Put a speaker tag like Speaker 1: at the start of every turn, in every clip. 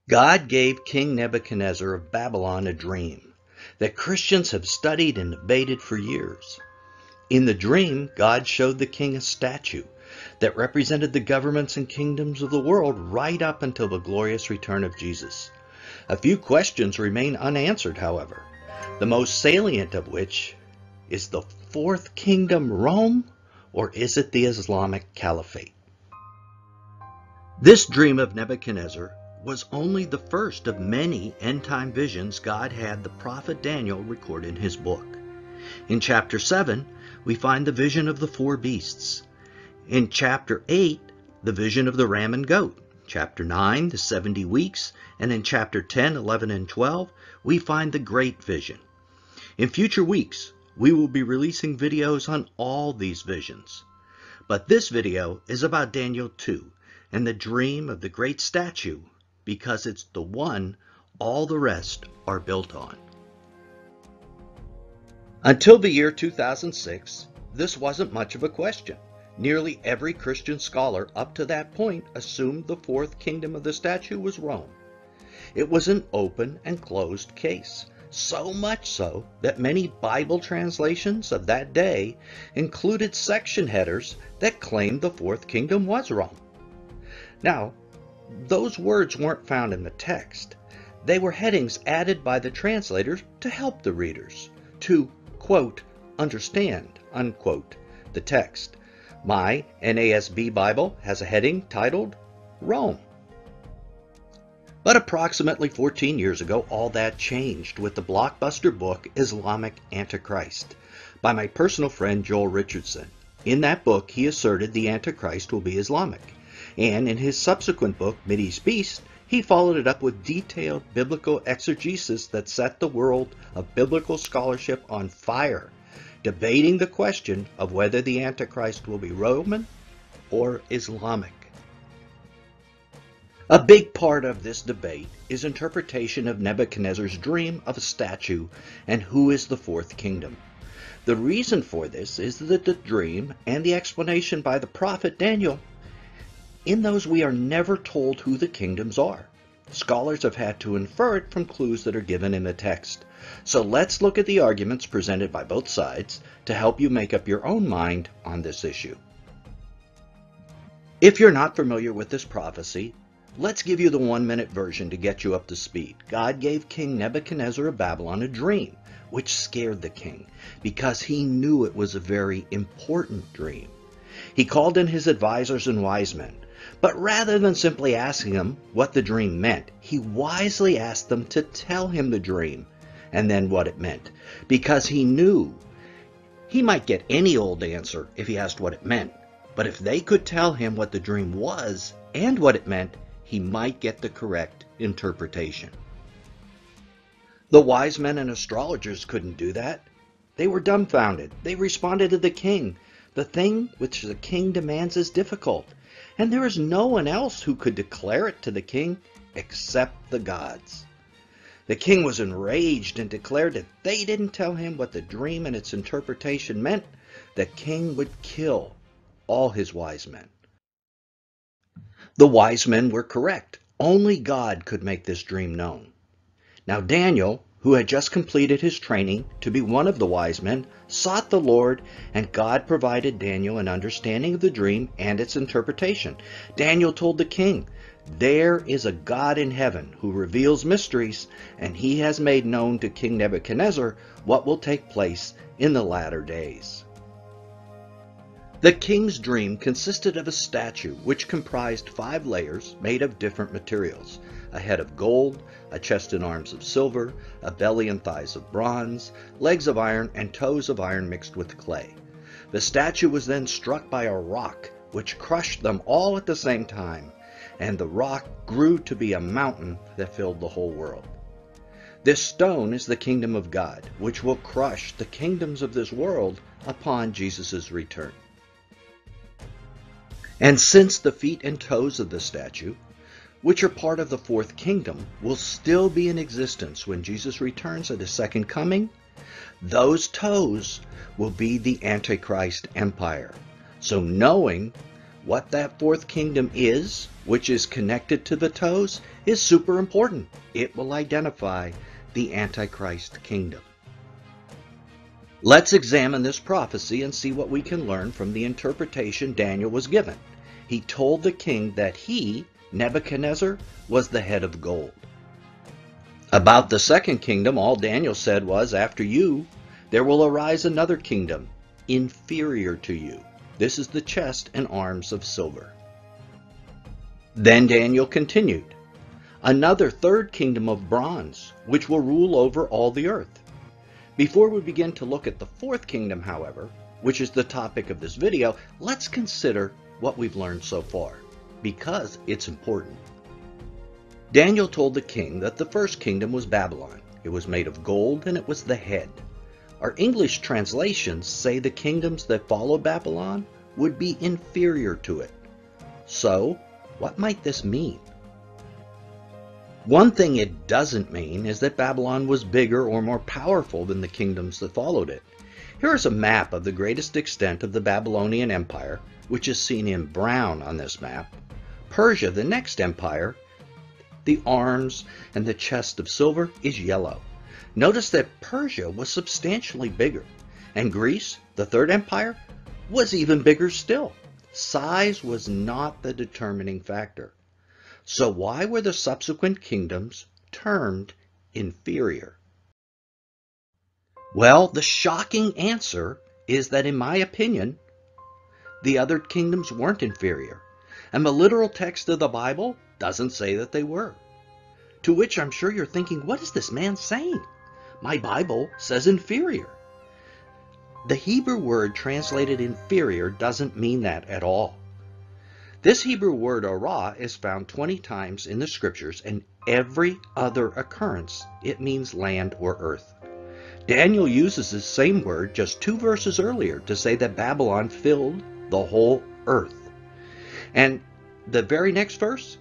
Speaker 1: God gave King Nebuchadnezzar of Babylon a dream that Christians have studied and debated for years. In the dream, God showed the king a statue that represented the governments and kingdoms of the world right up until the glorious return of Jesus. A few questions remain unanswered, however, the most salient of which is the fourth kingdom Rome, or is it the Islamic Caliphate? This dream of Nebuchadnezzar was only the first of many end-time visions God had the prophet Daniel record in his book. In chapter 7, we find the vision of the four beasts. In chapter 8, the vision of the ram and goat. Chapter 9, the 70 weeks. And in chapter 10, 11, and 12, we find the great vision. In future weeks, we will be releasing videos on all these visions. But this video is about Daniel 2 and the dream of the great statue, because it's the one all the rest are built on. Until the year 2006, this wasn't much of a question. Nearly every Christian scholar up to that point assumed the fourth kingdom of the statue was Rome. It was an open and closed case, so much so that many Bible translations of that day included section headers that claimed the fourth kingdom was Rome. Now, those words weren't found in the text. They were headings added by the translators to help the readers to, quote, understand, unquote, the text. My NASB Bible has a heading titled Rome. But approximately 14 years ago, all that changed with the blockbuster book Islamic Antichrist by my personal friend Joel Richardson. In that book, he asserted the Antichrist will be Islamic. And in his subsequent book, Mideast Beast, he followed it up with detailed biblical exegesis that set the world of biblical scholarship on fire, debating the question of whether the Antichrist will be Roman or Islamic. A big part of this debate is interpretation of Nebuchadnezzar's dream of a statue and who is the fourth kingdom. The reason for this is that the dream and the explanation by the prophet Daniel, in those we are never told who the kingdoms are. Scholars have had to infer it from clues that are given in the text. So let's look at the arguments presented by both sides to help you make up your own mind on this issue. If you're not familiar with this prophecy, let's give you the 1-minute version to get you up to speed. God gave King Nebuchadnezzar of Babylon a dream, which scared the king because he knew it was a very important dream. He called in his advisors and wise men, but rather than simply asking them what the dream meant, he wisely asked them to tell him the dream and then what it meant, because he knew he might get any old answer if he asked what it meant, but if they could tell him what the dream was and what it meant, he might get the correct interpretation. The wise men and astrologers couldn't do that. They were dumbfounded. They responded to the king. The thing which the king demands is difficult, and there is no one else who could declare it to the king except the gods. The king was enraged and declared that they didn't tell him what the dream and its interpretation meant. The king would kill all his wise men. The wise men were correct. Only God could make this dream known. Now Daniel, who had just completed his training to be one of the wise men, sought the Lord, and God provided Daniel an understanding of the dream and its interpretation. Daniel told the king, "There is a God in heaven who reveals mysteries, and he has made known to King Nebuchadnezzar what will take place in the latter days." The king's dream consisted of a statue which comprised 5 layers made of different materials: a head of gold, a chest and arms of silver, a belly and thighs of bronze, legs of iron, and toes of iron mixed with clay. The statue was then struck by a rock, which crushed them all at the same time, and the rock grew to be a mountain that filled the whole world. This stone is the kingdom of God, which will crush the kingdoms of this world upon Jesus' return. And since the feet and toes of the statue, which are part of the fourth kingdom, will still be in existence when Jesus returns at his second coming, those toes will be the Antichrist empire. So knowing what that fourth kingdom is, which is connected to the toes, is super important. It will identify the Antichrist kingdom. Let's examine this prophecy and see what we can learn from the interpretation Daniel was given. He told the king that he, Nebuchadnezzar, was the head of gold. About the second kingdom, all Daniel said was, after you, there will arise another kingdom, inferior to you. This is the chest and arms of silver. Then Daniel continued, another third kingdom of bronze, which will rule over all the earth. Before we begin to look at the fourth kingdom, however, which is the topic of this video, let's consider what we've learned so far, because it's important. Daniel told the king that the first kingdom was Babylon. It was made of gold and it was the head. Our English translations say the kingdoms that follow Babylon would be inferior to it. So, what might this mean? One thing it doesn't mean is that Babylon was bigger or more powerful than the kingdoms that followed it. Here is a map of the greatest extent of the Babylonian Empire, which is seen in brown on this map. Persia, the next empire, the arms and the chest of silver, is yellow. Notice that Persia was substantially bigger, and Greece, the third empire, was even bigger still. Size was not the determining factor. So why were the subsequent kingdoms termed inferior? Well, the shocking answer is that, in my opinion, the other kingdoms weren't inferior, and the literal text of the Bible doesn't say that they were. To which I'm sure you're thinking, what is this man saying? My Bible says inferior. The Hebrew word translated inferior doesn't mean that at all. This Hebrew word arah is found 20 times in the scriptures, and every other occurrence it means land or earth. Daniel uses the same word just 2 verses earlier to say that Babylon filled the whole earth. And the very next verse,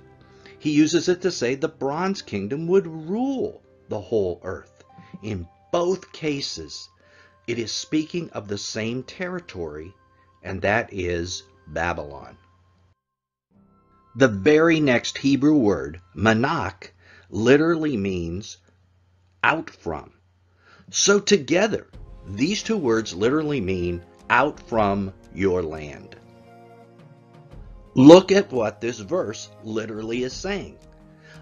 Speaker 1: he uses it to say the bronze kingdom would rule the whole earth. In both cases, it is speaking of the same territory, and that is Babylon. The very next Hebrew word, manak, literally means out from. So together, these two words literally mean out from your land. Look at what this verse literally is saying.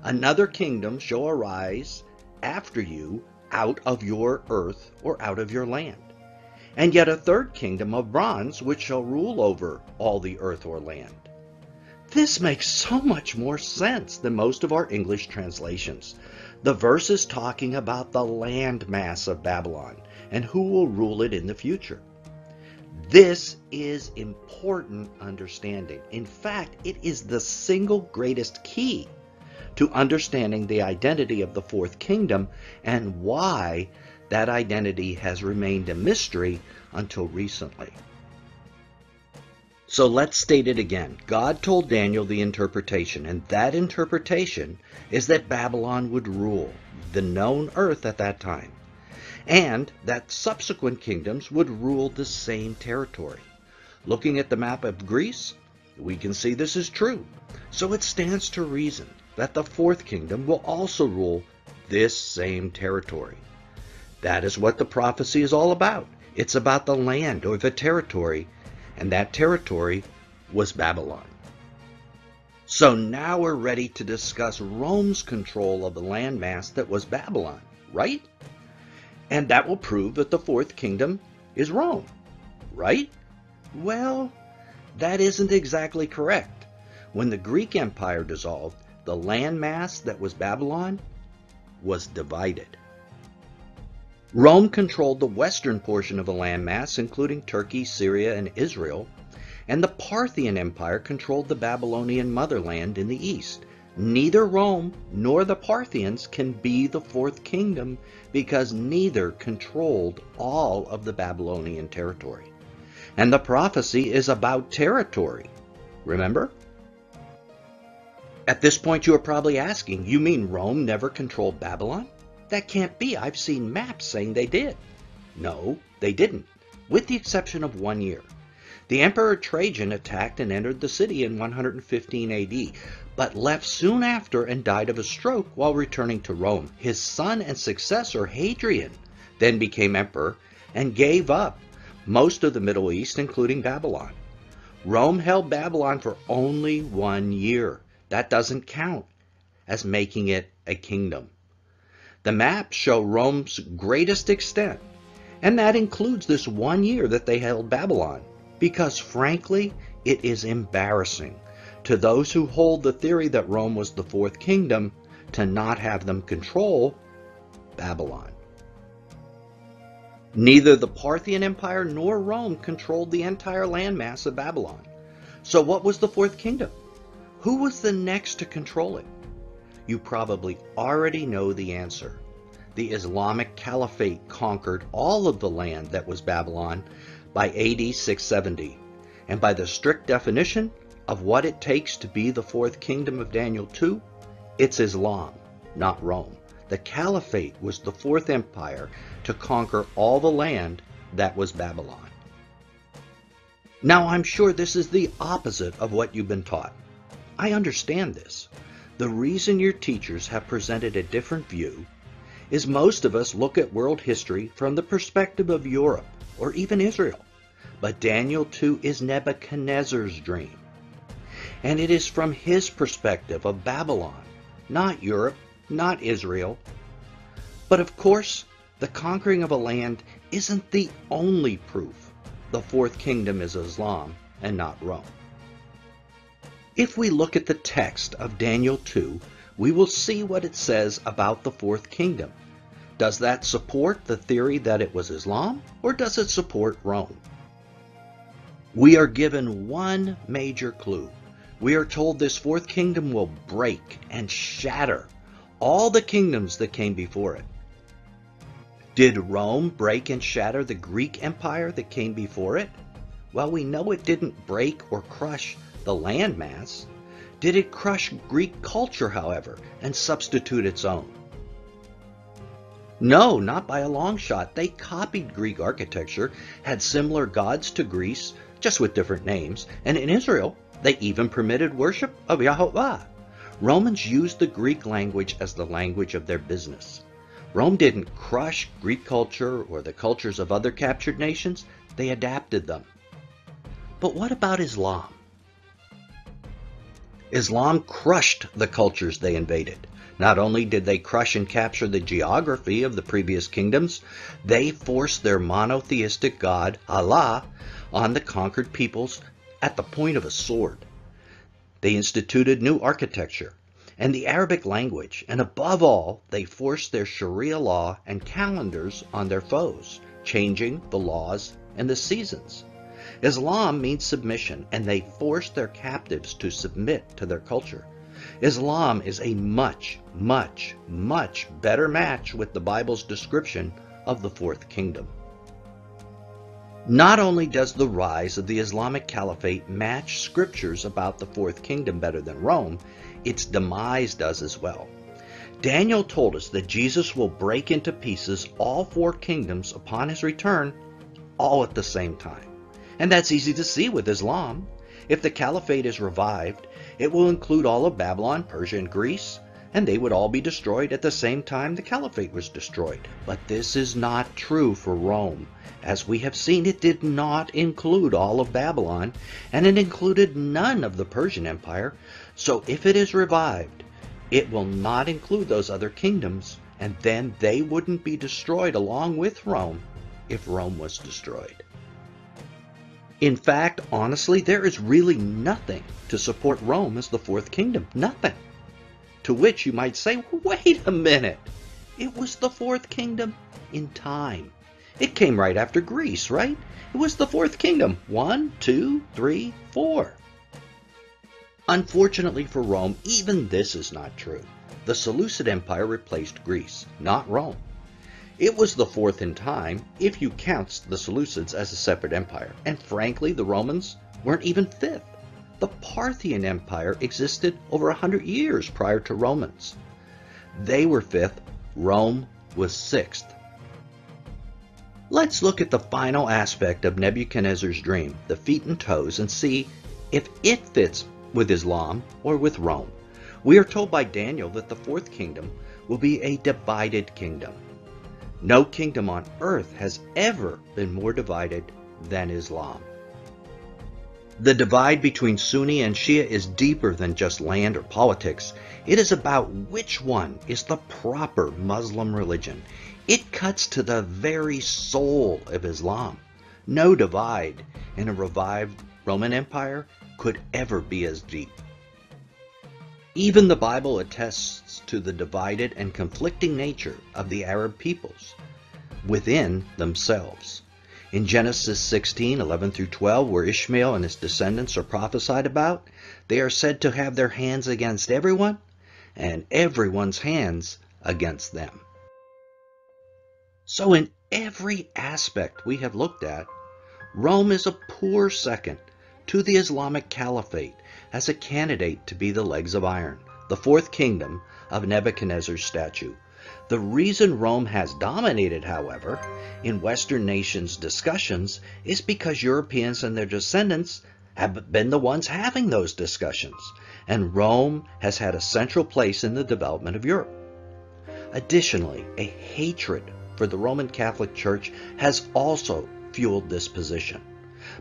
Speaker 1: Another kingdom shall arise after you out of your earth or out of your land. And yet a third kingdom of bronze which shall rule over all the earth or land. This makes so much more sense than most of our English translations. The verse is talking about the land mass of Babylon and who will rule it in the future. This is important understanding. In fact, it is the single greatest key to understanding the identity of the fourth kingdom and why that identity has remained a mystery until recently. So let's state it again. God told Daniel the interpretation, and that interpretation is that Babylon would rule the known earth at that time, and that subsequent kingdoms would rule the same territory. Looking at the map of Greece, we can see this is true. So it stands to reason that the fourth kingdom will also rule this same territory. That is what the prophecy is all about. It's about the land or the territory, and that territory was Babylon. So now we're ready to discuss Rome's control of the landmass that was Babylon, right? And that will prove that the fourth kingdom is Rome, right? Well, that isn't exactly correct. When the Greek Empire dissolved, the landmass that was Babylon was divided. Rome controlled the western portion of the landmass, including Turkey, Syria, and Israel, and the Parthian Empire controlled the Babylonian motherland in the east. Neither Rome nor the Parthians can be the fourth kingdom because neither controlled all of the Babylonian territory. And the prophecy is about territory. Remember? At this point you are probably asking, you mean Rome never controlled Babylon? That can't be. I've seen maps saying they did. No, they didn't, with the exception of 1 year. The Emperor Trajan attacked and entered the city in 115 AD, but left soon after and died of a stroke while returning to Rome. His son and successor, Hadrian, then became emperor and gave up most of the Middle East, including Babylon. Rome held Babylon for only 1 year. That doesn't count as making it a kingdom. The maps show Rome's greatest extent, and that includes this 1 year that they held Babylon, because frankly, it is embarrassing to those who hold the theory that Rome was the fourth kingdom to not have them control Babylon. Neither the Parthian Empire nor Rome controlled the entire landmass of Babylon. So what was the fourth kingdom? Who was the next to control it? You probably already know the answer. The Islamic Caliphate conquered all of the land that was Babylon by AD 670. And by the strict definition of what it takes to be the fourth kingdom of Daniel 2, it's Islam, not Rome. The Caliphate was the fourth empire to conquer all the land that was Babylon. Now, I'm sure this is the opposite of what you've been taught. I understand this. The reason your teachers have presented a different view is most of us look at world history from the perspective of Europe or even Israel. But Daniel 2 is Nebuchadnezzar's dream. And it is from his perspective of Babylon, not Europe, not Israel. But of course, the conquering of a land isn't the only proof the fourth kingdom is Islam and not Rome. If we look at the text of Daniel 2, we will see what it says about the fourth kingdom. Does that support the theory that it was Islam, or does it support Rome? We are given one major clue. We are told this fourth kingdom will break and shatter all the kingdoms that came before it. Did Rome break and shatter the Greek Empire that came before it? Well, we know it didn't break or crush the landmass. Did it crush Greek culture, however, and substitute its own? No, not by a long shot. They copied Greek architecture, had similar gods to Greece, just with different names, and in Israel, they even permitted worship of Yahweh. Romans used the Greek language as the language of their business. Rome didn't crush Greek culture or the cultures of other captured nations. They adapted them. But what about Islam? Islam crushed the cultures they invaded. Not only did they crush and capture the geography of the previous kingdoms, they forced their monotheistic God, Allah, on the conquered peoples at the point of a sword. They instituted new architecture and the Arabic language, and above all, they forced their Sharia law and calendars on their foes, changing the laws and the seasons. Islam means submission, and they forced their captives to submit to their culture. Islam is a much, much, much better match with the Bible's description of the fourth kingdom. Not only does the rise of the Islamic Caliphate match scriptures about the fourth kingdom better than Rome, its demise does as well. Daniel told us that Jesus will break into pieces all four kingdoms upon his return, all at the same time. And that's easy to see with Islam. If the Caliphate is revived, it will include all of Babylon, Persia, and Greece, and they would all be destroyed at the same time the Caliphate was destroyed. But this is not true for Rome. As we have seen, it did not include all of Babylon, and it included none of the Persian Empire. So if it is revived, it will not include those other kingdoms, and then they wouldn't be destroyed along with Rome if Rome was destroyed. In fact, honestly, there is really nothing to support Rome as the fourth kingdom. Nothing. To which you might say, wait a minute. It was the fourth kingdom in time. It came right after Greece, right? It was the fourth kingdom. 1, 2, 3, 4. Unfortunately for Rome, even this is not true. The Seleucid Empire replaced Greece, not Rome. It was the fourth in time if you count the Seleucids as a separate empire. And frankly, the Romans weren't even fifth. The Parthian Empire existed over 100 years prior to Romans. They were fifth. Rome was sixth. Let's look at the final aspect of Nebuchadnezzar's dream, the feet and toes, and see if it fits with Islam or with Rome. We are told by Daniel that the fourth kingdom will be a divided kingdom. No kingdom on earth has ever been more divided than Islam. The divide between Sunni and Shia is deeper than just land or politics. It is about which one is the proper Muslim religion. It cuts to the very soul of Islam. No divide in a revived Roman Empire could ever be as deep. Even the Bible attests to the divided and conflicting nature of the Arab peoples within themselves. In Genesis 16:11 through 12, where Ishmael and his descendants are prophesied about, they are said to have their hands against everyone and everyone's hands against them. So in every aspect we have looked at, Rome is a poor second to the Islamic Caliphate as a candidate to be the legs of iron, the fourth kingdom of Nebuchadnezzar's statue. The reason Rome has dominated, however, in Western nations' discussions is because Europeans and their descendants have been the ones having those discussions, and Rome has had a central place in the development of Europe. Additionally, a hatred for the Roman Catholic Church has also fueled this position.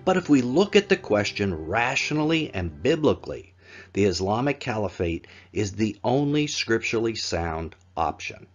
Speaker 1: But if we look at the question rationally and biblically, the Islamic Caliphate is the only scripturally sound option.